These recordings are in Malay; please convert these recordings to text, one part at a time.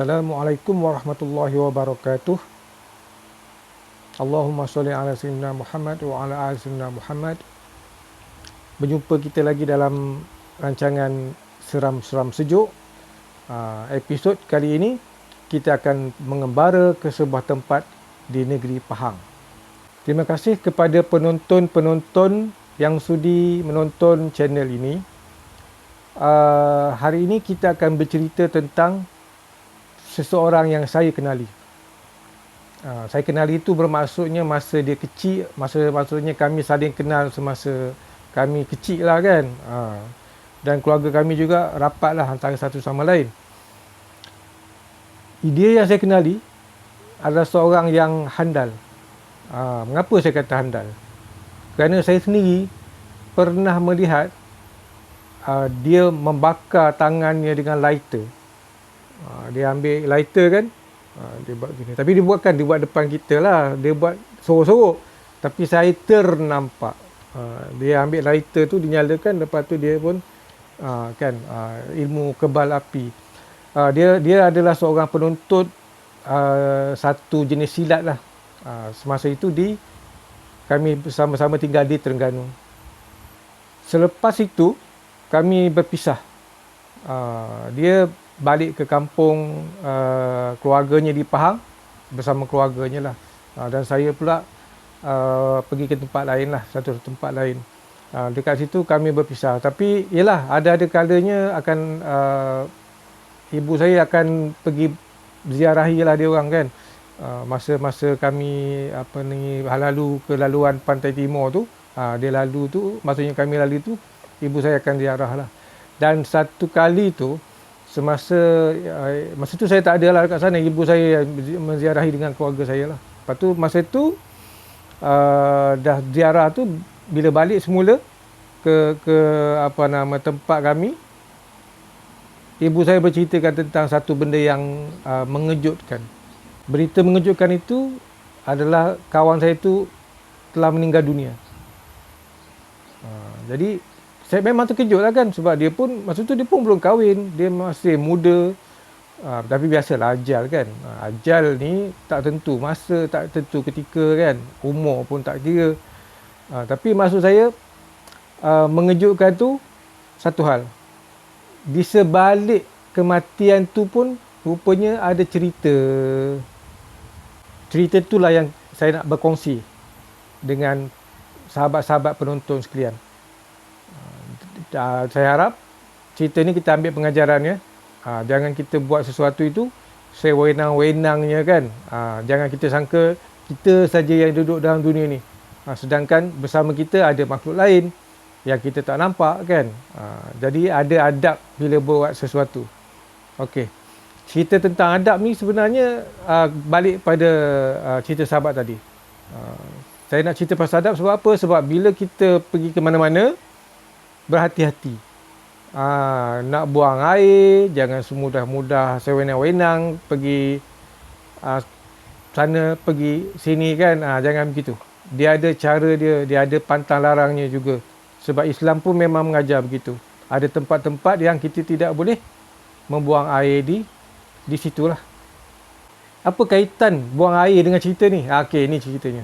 Assalamualaikum warahmatullahi wabarakatuh. Allahumma sholli ala sayyidina Muhammad wa ala ali sayyidina Muhammad. Berjumpa kita lagi dalam rancangan Seram-Seram Sejuk. Episod kali ini kita akan mengembara ke sebuah tempat di negeri Pahang. Terima kasih kepada penonton-penonton yang sudi menonton channel ini. Hari ini kita akan bercerita tentang seseorang yang saya kenali. Saya kenali itu bermaksudnya masa dia kecil, maksudnya kami saling kenal semasa kami kecil lah kan. Dan keluarga kami juga rapat lah antara satu sama lain. Dia yang saya kenali adalah seorang yang handal. Mengapa saya kata handal? Kerana saya sendiri pernah melihat dia membakar tangannya dengan lighter. Dia ambil lighter kan, dia buat gini. Tapi dia buat depan kita lah. Dia buat sorok-sorok. Tapi saya ternampak. Dia ambil lighter tu, dinyalakan. Lepas tu dia pun ilmu kebal api. Dia adalah seorang penuntut satu jenis silat lah. Semasa itu kami bersama-sama tinggal di Terengganu. Selepas itu kami berpisah. Dia balik ke kampung keluarganya di Pahang bersama keluarganya lah. Dan saya pula pergi ke tempat lain lah, satu tempat lain. Dekat situ kami berpisah. Tapi yelah, ada kalanya akan ibu saya akan pergi ziarahi lah dia orang kan. Masa-masa kami lalu ke laluan Pantai Timur tu, dia lalu tu, maksudnya kami lalu tu, ibu saya akan ziarah lah. Dan satu kali tu, masa tu saya tak ada lah dekat sana, ibu saya menziarahi dengan keluarga saya lah. Lepas tu masa tu dah ziarah tu, bila balik semula ke tempat kami, ibu saya berceritakan tentang satu benda yang mengejutkan. Berita mengejutkan itu adalah kawan saya tu telah meninggal dunia. Jadi saya memang terkejut lah kan, sebab dia pun masa tu dia pun belum kahwin, dia masih muda. Tapi biasalah ajal kan. Ajal ni tak tentu masa, tak tentu ketika kan, umur pun tak kira. Tapi maksud saya mengejutkan tu satu hal. Di sebalik kematian tu pun rupanya ada cerita. Cerita itulah yang saya nak berkongsi dengan sahabat-sahabat penonton sekalian. Saya harap cerita ni kita ambil pengajarannya. Jangan kita buat sesuatu itu sewenang-wenangnya kan. Jangan kita sangka kita saja yang duduk dalam dunia ni. Sedangkan bersama kita ada makhluk lain yang kita tak nampak kan. Jadi ada adab bila buat sesuatu. Okey. Cerita tentang adab ni sebenarnya balik pada cerita sahabat tadi. Saya nak cerita pasal adab sebab apa? Sebab bila kita pergi ke mana-mana, berhati-hati. Nak buang air, jangan semudah-mudah sewenang-wenang pergi sana, pergi sini kan. Jangan begitu. Dia ada cara dia ada pantang larangnya juga. Sebab Islam pun memang mengajar begitu. Ada tempat-tempat yang kita tidak boleh membuang air di situlah. Apa kaitan buang air dengan cerita ni? Okey, ni ceritanya.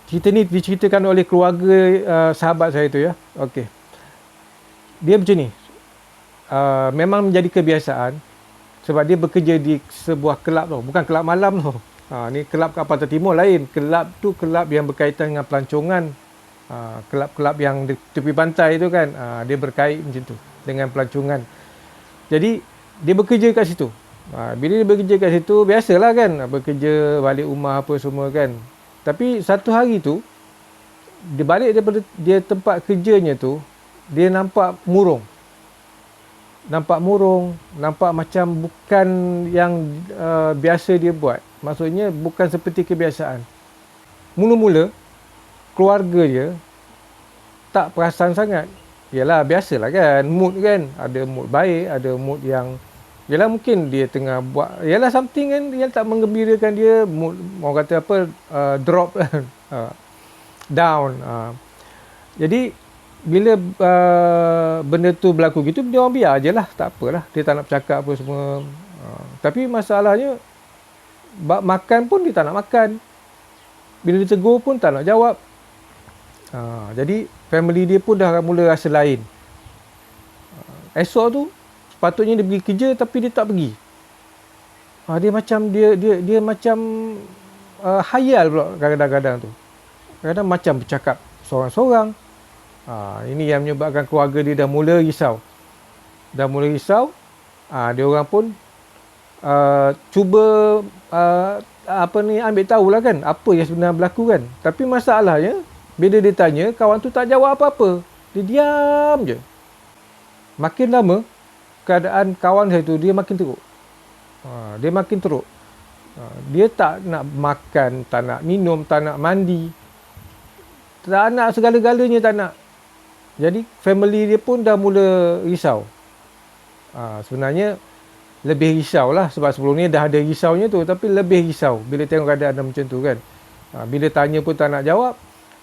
Cerita ni diceritakan oleh keluarga sahabat saya tu ya. Okey. Dia macam ni. Memang menjadi kebiasaan sebab dia bekerja di sebuah kelab tu. Bukan kelab malam tu. Ni kelab kat Pantai Timur lain. Kelab tu kelab yang berkaitan dengan pelancongan. Kelab-kelab yang di tepi pantai tu kan. Dia berkait macam tu dengan pelancongan. Jadi dia bekerja kat situ. Bila dia bekerja kat situ, biasalah kan. Bekerja balik rumah apa semua kan. Tapi satu hari tu, dia balik daripada dia tempat kerjanya tu, dia nampak murung. Nampak macam bukan yang biasa dia buat. Maksudnya bukan seperti kebiasaan. Mula-mula, keluarga dia tak perasan sangat. Yalah, biasalah kan, mood kan. Ada mood baik, ada mood yang yalah mungkin dia tengah buat yalah something kan yang tak menggembirakan dia, mood, orang kata apa, drop down. Jadi bila benda tu berlaku gitu, dia orang biar je lah, tak apalah, dia tak nak bercakap apa semua. Tapi masalahnya makan pun dia tak nak makan, bila ditegur pun tak nak jawab. Jadi family dia pun dah mula rasa lain. Esok tu sepatutnya dia pergi kerja tapi dia tak pergi. Dia macam dia macam hayal pula kadang-kadang tu. Kadang macam bercakap seorang-seorang. Ini yang menyebabkan keluarga dia dah mula risau. Dia orang pun cuba ambil tahulah kan apa yang sebenarnya berlaku kan. Tapi masalahnya bila dia tanya, kawan tu tak jawab apa-apa. Dia diam je. Makin lama keadaan kawan saya tu dia makin teruk. Dia makin teruk. Dia tak nak makan, tak nak minum, tak nak mandi. Tak nak segala-galanya, tak nak. Jadi family dia pun dah mula risau. Sebenarnya lebih risau lah sebab sebelum ni dah ada risaunya tu, tapi lebih risau bila tengok keadaan macam tu kan. Bila tanya pun tak nak jawab.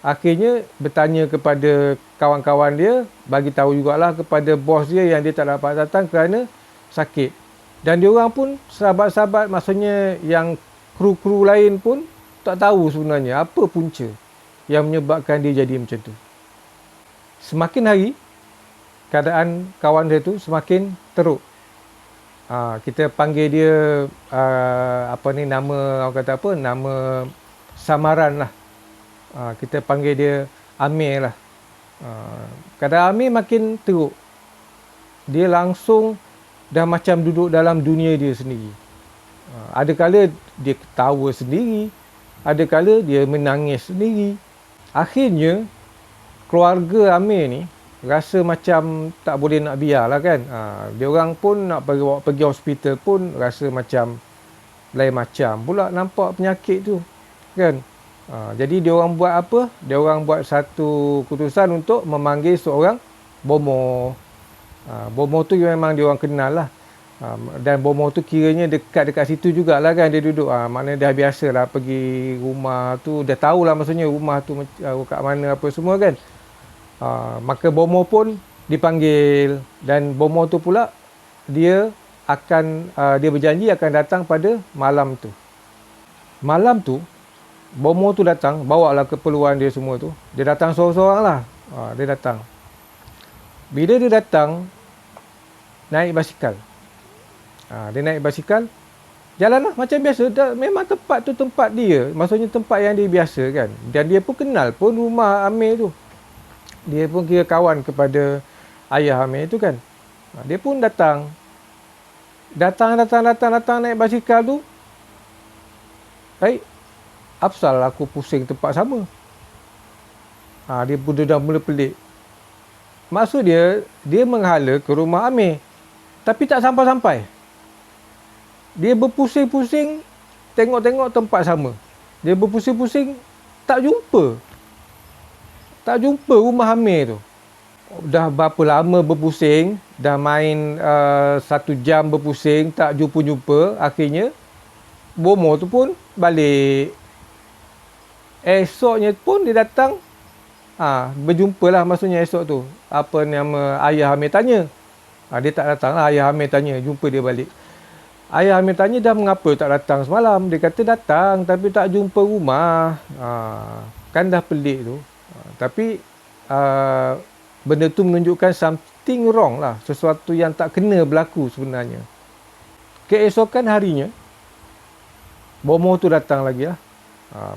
Akhirnya bertanya kepada kawan-kawan dia, bagi tahu jugalah kepada bos dia yang dia tak dapat datang kerana sakit. Dan diorang pun sahabat-sahabat, maksudnya yang kru-kru lain pun tak tahu sebenarnya apa punca yang menyebabkan dia jadi macam tu. Semakin hari keadaan kawan dia tu semakin teruk. Kita panggil dia nama, orang kata apa, nama samaran lah. Kita panggil dia Amir lah. Keadaan Amir makin teruk. Dia langsung dah macam duduk dalam dunia dia sendiri. Ada kala dia ketawa sendiri, ada kala dia menangis sendiri. Akhirnya keluarga Amir ni rasa macam tak boleh nak biar lah kan. Dia orang pun nak pergi hospital pun rasa macam lain macam pula nampak penyakit tu kan. Jadi dia orang buat apa? Dia orang buat satu keputusan untuk memanggil seorang bomoh. Bomoh tu memang dia orang kenal lah. Dan bomoh tu kiranya dekat situ jugalah kan dia duduk. Maknanya dah biasa lah pergi rumah tu. Dah tahulah maksudnya rumah tu kat mana apa semua kan. Maka bomoh pun dipanggil. Dan bomoh tu pula dia berjanji akan datang pada malam tu. Malam tu bomoh tu datang, bawa lah keperluan dia semua tu. Dia datang seorang-seorang lah. Dia datang. Bila dia datang, naik basikal. Dia naik basikal, jalan lah macam biasa. Memang tempat tu tempat dia. Maksudnya tempat yang dia biasa kan. Dan dia pun kenal pun rumah Amir tu. Dia pun kira kawan kepada ayah Amir tu kan. Dia pun datang. Datang naik basikal tu. Apasal aku pusing tempat sama? Dia pun dah mula pelik. Maksud dia menghala ke rumah Amir. Tapi tak sampai-sampai. Dia berpusing-pusing, tengok-tengok tempat sama. Dia berpusing-pusing, tak jumpa. Tak jumpa rumah Amir tu. Dah berapa lama berpusing, dah main 1 jam berpusing, tak jumpa-jumpa. Akhirnya, bomoh tu pun balik. Esoknya pun dia datang, berjumpalah maksudnya esok tu. Apa nama ayah Amir tanya. Dia tak datang lah, ayah Amir tanya, jumpa dia balik. Ayah Amir tanya dah mengapa tak datang semalam. Dia kata datang tapi tak jumpa rumah. Kan dah pelik tu. Tapi benda tu menunjukkan something wrong lah. Sesuatu yang tak kena berlaku sebenarnya. Keesokan harinya, bomoh tu datang lagi lah.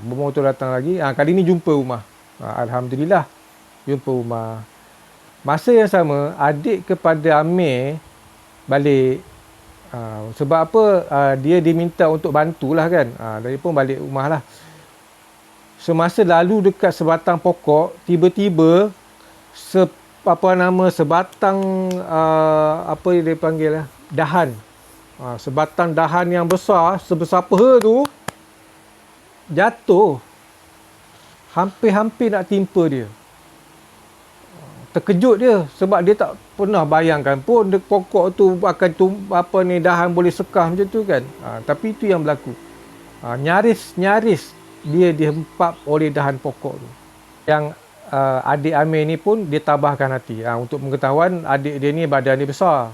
Bomoh tu datang lagi. Kali ni jumpa rumah. Alhamdulillah jumpa rumah. Masa yang sama, adik kepada Amir balik. Sebab apa? Dia diminta untuk bantulah kan. Dia pun balik rumah lah. Semasa lalu dekat sebatang pokok, tiba-tiba sebatang apa yang dia panggil lah, dahan. Sebatang dahan yang besar, sebesar peha tu jatuh. Hampir-hampir nak timpa dia. Terkejut dia sebab dia tak pernah bayangkan pun pokok tu akan dahan boleh sekah macam tu kan. Tapi itu yang berlaku. Nyaris dia dihempap oleh dahan pokok tu. Yang adik Amir ni pun dia tabahkan hati. Untuk pengetahuan, adik dia ni badan dia besar.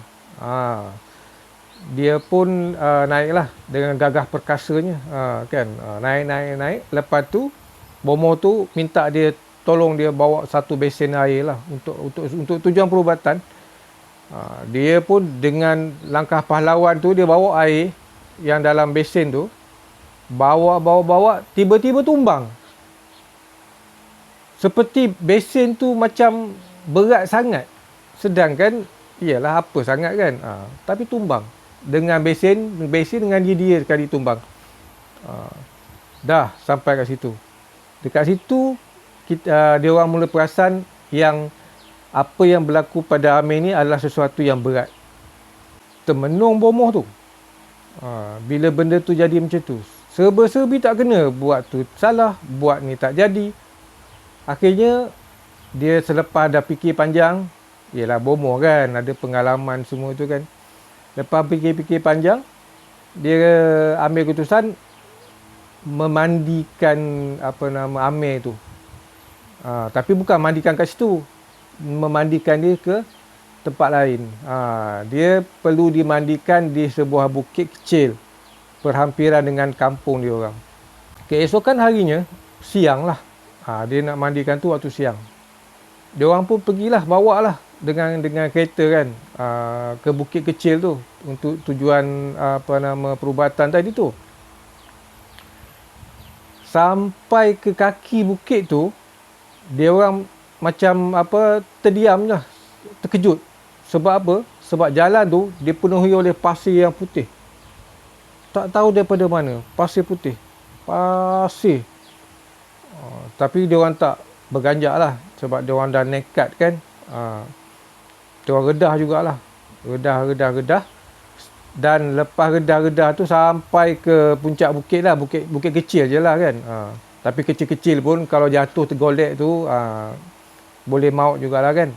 Dia pun naiklah dengan gagah perkasanya, kan. Naik. Lepas tu bomoh tu minta dia tolong dia bawa satu besen air lah untuk tujuan perubatan. Dia pun dengan langkah pahlawan tu, dia bawa air yang dalam besen tu, bawa, tiba-tiba tumbang. Seperti besen tu macam berat sangat. Sedangkan, iyalah apa sangat kan. Tapi tumbang. Dengan besen dengan dia sekali tumbang. Dah sampai kat situ. Dekat situ, dia orang mula perasan yang apa yang berlaku pada Amir ni adalah sesuatu yang berat. Termenung bomoh tu. Bila benda tu jadi macam tu, serba-serbi tak kena. Buat tu salah, buat ni tak jadi. Akhirnya, dia selepas dah fikir panjang, yelah bomoh kan, ada pengalaman semua tu kan. Lepas fikir-fikir panjang, dia ambil keputusan memandikan Amir tu. Tapi bukan mandikan kat situ, memandikan dia ke tempat lain. Dia perlu dimandikan di sebuah bukit kecil berhampiran dengan kampung dia orang. Keesokan harinya, siang lah. Dia nak mandikan tu waktu siang. Dia orang pun pergilah, bawa lah dengan kereta kan, ke bukit kecil tu untuk tujuan perubatan tadi tu. Sampai ke kaki bukit tu, dia orang macam terdiam lah, terkejut. Sebab apa? Sebab jalan tu dipenuhi oleh pasir yang putih. Tak tahu daripada mana, pasir putih. Pasir. Tapi dia orang tak berganjak lah, sebab dia orang dah nekat kan. Dia orang redah jugalah. Redah. Dan lepas redah tu sampai ke puncak bukit lah. Bukit kecil je lah kan. Tapi kecil-kecil pun kalau jatuh tergolek tu boleh maut jugalah kan.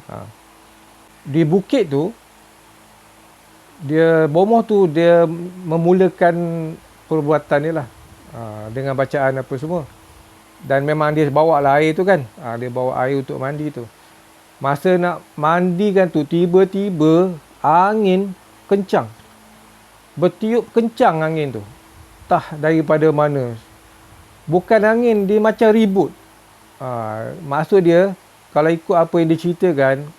Di bukit tu, bomoh tu dia memulakan perbuatan dia lah. Dengan bacaan apa semua. Dan memang dia bawa lah air tu kan. Dia bawa air untuk mandi tu. Masa nak mandikan tu, tiba-tiba angin kencang. Bertiup kencang angin tu. Entah daripada mana. Bukan angin, dia macam ribut. Maksud dia, kalau ikut apa yang diceritakan,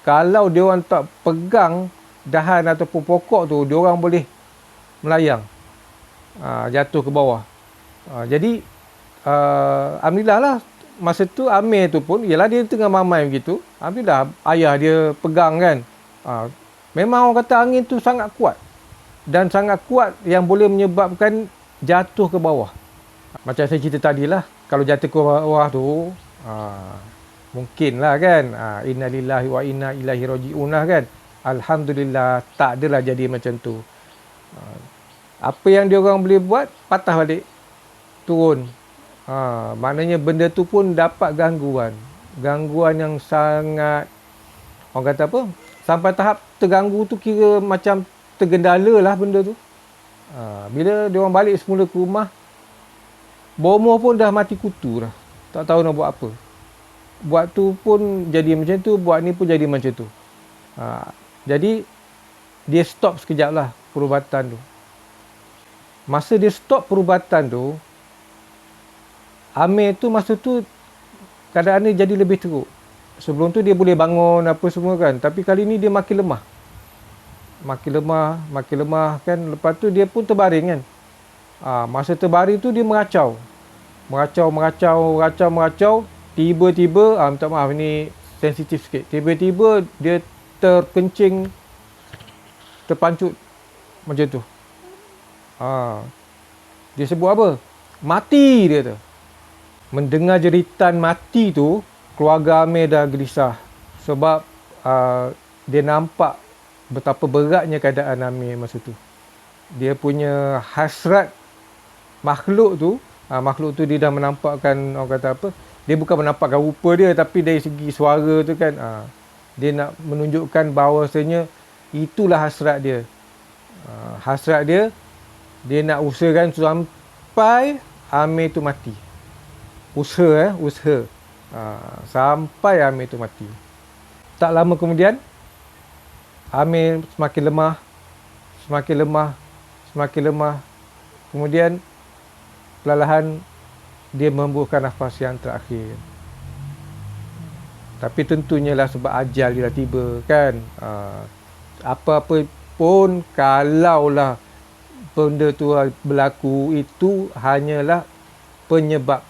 kalau dia orang tak pegang dahan ataupun pokok tu, dia orang boleh melayang. Jatuh ke bawah. Jadi, alhamdulillah lah, masa tu Amir tu pun, ialah dia tengah mamai begitu. Alhamdulillah, ayah dia pegang kan. Memang orang kata angin tu sangat kuat. Dan sangat kuat yang boleh menyebabkan jatuh ke bawah. Macam saya cerita tadi lah, kalau jatuh ke bawah tu, mungkin lah kan. Inna lillahi wa inna ilaihi raji'un lah kan. Alhamdulillah, tak adalah jadi macam tu. Apa yang dia orang boleh buat, patah balik, turun. Maknanya benda tu pun dapat gangguan. Gangguan yang sangat, orang kata apa, sampai tahap terganggu tu kira macam tergendala lah benda tu. Bila dia orang balik semula ke rumah, bomoh pun dah mati kutu dah. Tak tahu nak buat apa. Buat tu pun jadi macam tu, buat ni pun jadi macam tu. Jadi, dia stop sekejap lah perubatan tu. Masa dia stop perubatan tu, Amir tu masa tu keadaan dia jadi lebih teruk. Sebelum tu dia boleh bangun apa semua kan. Tapi kali ni dia makin lemah. Makin lemah kan. Lepas tu dia pun terbaring kan. Masa terbaring tu dia meracau. Meracau. Tiba-tiba, minta maaf ni sensitif sikit. Tiba-tiba dia terkencing, terpancut macam tu. Dia sebut apa? Mati dia tu. Mendengar jeritan mati tu, keluarga Amir dah gelisah. Sebab dia nampak betapa beratnya keadaan Amir masa tu. Dia punya hasrat makhluk tu dia dah menampakkan, orang kata apa, dia bukan menampakkan rupa dia, tapi dari segi suara tu kan, dia nak menunjukkan bahawasanya itulah hasrat dia. Hasrat dia nak usahakan sampai Amir tu mati. Usaha. Sampai Amir tu mati. Tak lama kemudian, Amir semakin lemah, semakin lemah, semakin lemah. Kemudian perlahan dia menghembuskan nafas yang terakhir. Tapi tentunya lah sebab ajal dia dah tiba kan. Apa-apa pun kalaulah benda tu berlaku, itu hanyalah penyebab.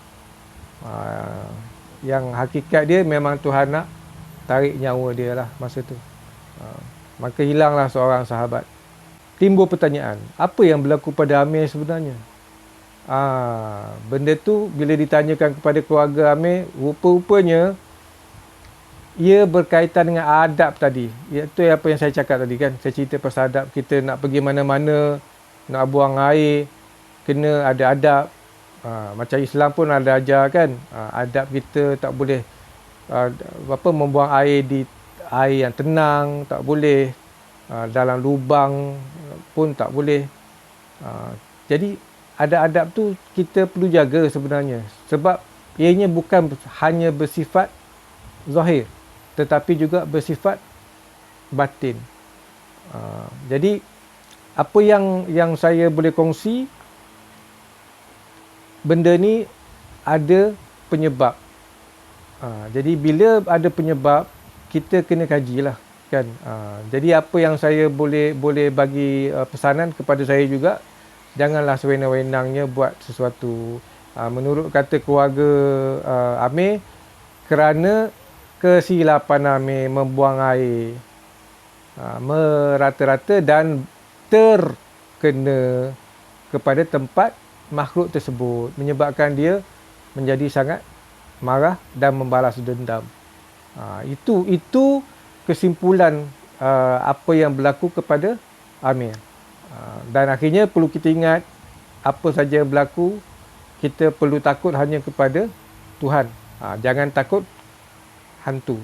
Yang hakikat dia memang Tuhan nak tarik nyawa dia lah masa tu. Maka hilanglah seorang sahabat. Timbul pertanyaan, apa yang berlaku pada Amir sebenarnya? Benda tu bila ditanyakan kepada keluarga Amir, rupa-rupanya ia berkaitan dengan adab tadi. Itu apa yang saya cakap tadi kan. Saya cerita pasal adab. Kita nak pergi mana-mana, nak buang air, kena ada adab. Macam Islam pun ada ajar kan. Adab kita tak boleh membuang air di air yang tenang, tak boleh. Dalam lubang pun tak boleh. Jadi ada adab tu kita perlu jaga sebenarnya. Sebab ianya bukan hanya bersifat zahir, tetapi juga bersifat batin. Jadi apa yang saya boleh kongsi, benda ni ada penyebab. Jadi bila ada penyebab, kita kena kajilah kan. Jadi apa yang saya boleh bagi pesanan kepada saya juga, janganlah sewenang-wenangnya buat sesuatu. Menurut kata keluarga Amir, kerana kesilapan Amir membuang air merata-rata dan terkena kepada tempat makhluk tersebut, menyebabkan dia menjadi sangat marah dan membalas dendam. Itu kesimpulan apa yang berlaku kepada Amir. Dan akhirnya perlu kita ingat, apa saja yang berlaku, kita perlu takut hanya kepada Tuhan. Jangan takut hantu.